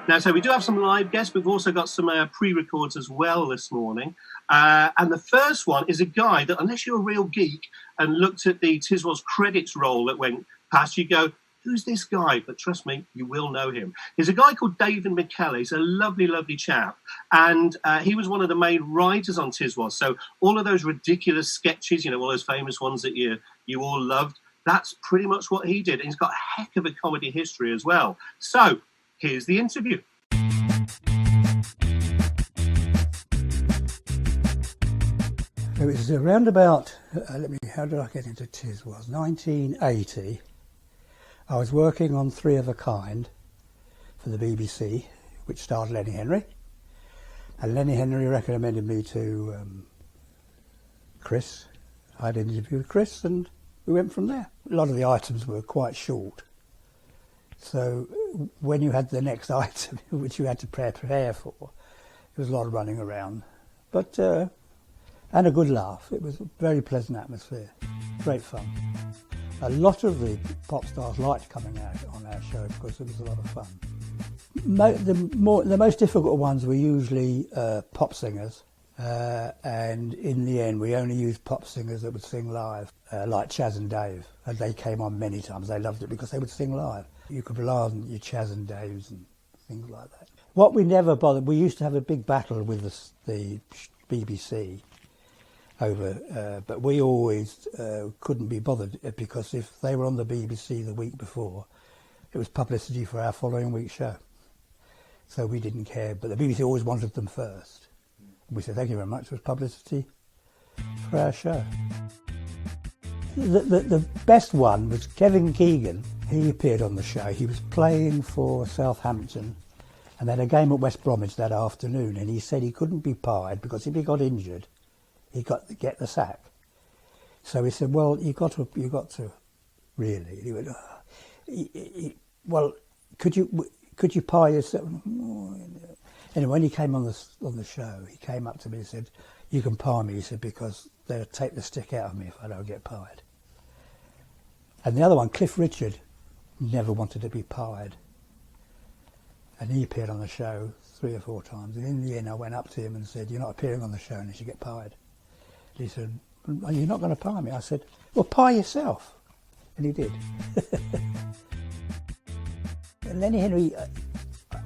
Now, so we do have some live guests. We've also got some pre-records as well this morning. And the first one is a guy that, unless you're a real geek and looked at the Tiswas credits roll that went past, you go, who's this guy? But trust me, you will know him. He's a guy called David McKellar. He's a lovely, lovely chap. And he was one of the main writers on Tiswas. So all of those ridiculous sketches, all those famous ones that you all loved, that's pretty much what he did. And he's got a heck of a comedy history as well. So here's the interview. It was around about, how did I get into Tiswas? 1980. I was working on Three of a Kind for the BBC, which starred Lenny Henry. And Lenny Henry recommended me to Chris. I had an interview with Chris and we went from there. A lot of the items were quite short. So when you had the next item, which you had to prepare for, it was a lot of running around. But, and a good laugh. It was a very pleasant atmosphere. Great fun. A lot of the pop stars liked coming out on our show because it was a lot of fun. The most difficult ones were usually pop singers. And in the end, we only used pop singers that would sing live, like Chaz and Dave. And they came on many times. They loved it because they would sing live. You could rely on your Chaz and Daves and things like that. What we never bothered, we used to have a big battle with the BBC over, but we always couldn't be bothered because if they were on the BBC the week before, it was publicity for our following week's show. So we didn't care, but the BBC always wanted them first. We said, thank you very much, it was publicity for our show. The best one was Kevin Keegan. He appeared on the show. He was playing for Southampton and they had a game at West Bromwich that afternoon, and he said he couldn't be pied because if he got injured, he got to get the sack. So he said, well, you got to really. He went, well, could you pie yourself? Anyway, when he came on the show, he came up to me and said, you can pie me, he said, because they'll take the stick out of me if I don't get pied. And the other one, Cliff Richard, never wanted to be pied. And he appeared on the show 3 or 4 times. And in the end, I went up to him and said, you're not appearing on the show unless you get pied. He said, well, you're not going to pie me. I said, well, pie yourself. And he did. And Lenny Henry,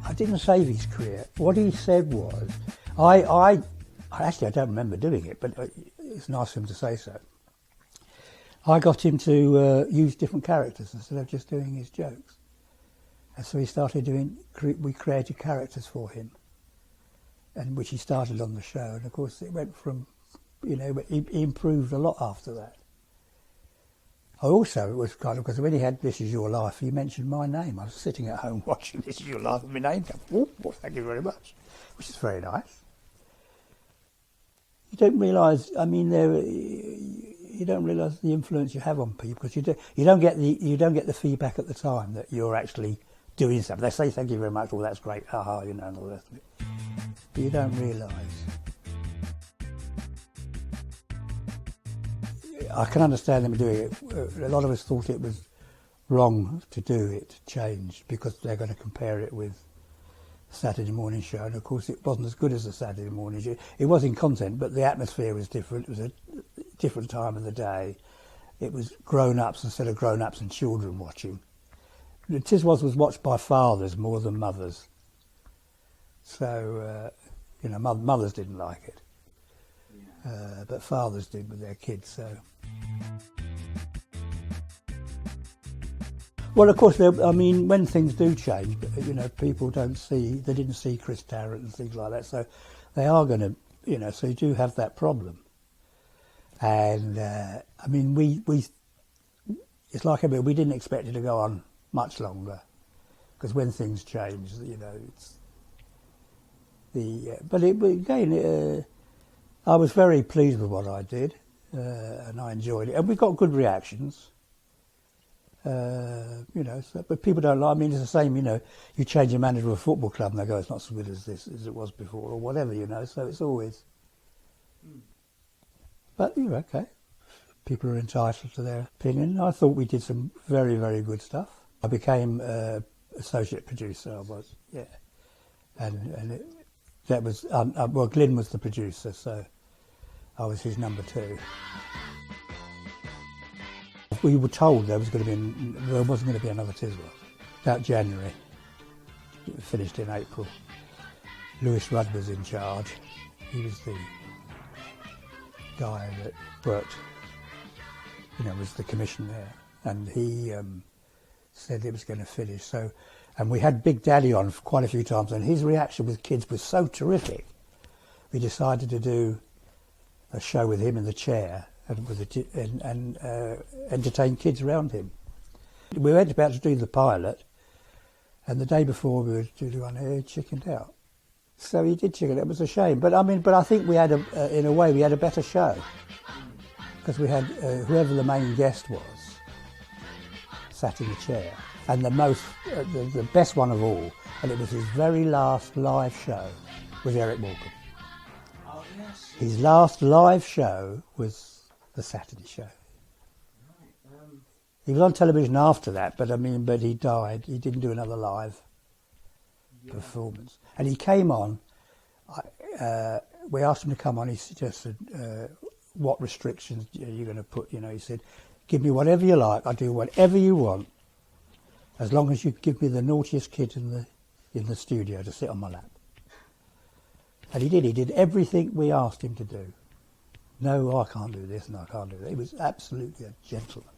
I didn't save his career. What he said was, I don't remember doing it, but it's nice of him to say so. I got him to use different characters instead of just doing his jokes. And so he started we created characters for him, and which he started on the show. And of course it went from, he improved a lot after that. It was kind of, because when he had This Is Your Life, he mentioned my name. I was sitting at home watching This Is Your Life and my name came, well, thank you very much, which is very nice. You don't realise, you don't realise the influence you have on people because you don't get the feedback at the time that you're actually doing something. They say thank you very much, well that's great, and all the rest of it. But you don't realise. I can understand them doing it. A lot of us thought it was wrong to do it, change, because they're going to compare it with Saturday morning show, and of course it wasn't as good as the Saturday morning show. It was in content, but the atmosphere was different. It was a different time of the day. It was grown-ups instead of grown-ups and children watching. Tiswas was watched by fathers more than mothers. So, mothers didn't like it. But fathers did with their kids, so. Well, of course, when things do change, people they didn't see Chris Tarrant and things like that, so they are going to, so you do have that problem. And, it's like, we didn't expect it to go on much longer, because when things change, I was very pleased with what I did, and I enjoyed it, and we got good reactions. But people don't like. It's the same. You change your manager of a football club, and they go, "It's not so good as it was before," or whatever. So it's always. But okay. People are entitled to their opinion. I thought we did some very, very good stuff. I became associate producer. I was, yeah. and that was well, Glyn was the producer, so I was his number 2. We were told there wasn't going to be another Tiswas. About January, it finished in April. Lewis Rudd was in charge. He was the guy that worked, was the commissioner, and he said it was going to finish. So, and we had Big Daddy on quite a few times, and his reaction with kids was so terrific. We decided to do a show with him in the chair and entertain kids around him. We were about to do the pilot, and the day before we were to do one, he chickened out. So he did chicken. It was a shame, but I think we had in a way we had a better show because we had whoever the main guest was sat in the chair, and the best one of all, and it was his very last live show, was Eric Walker. Oh yes. His last live show was the Saturday show. Right. He was on television after that, but he died. He didn't do another live performance. And he came on. We asked him to come on. He suggested, "What restrictions are you going to put?" He said, "Give me whatever you like. I'll do whatever you want, as long as you give me the naughtiest kid in the studio to sit on my lap." And he did. He did everything we asked him to do. No, I can't do this, and I can't do that. He was absolutely a gentleman.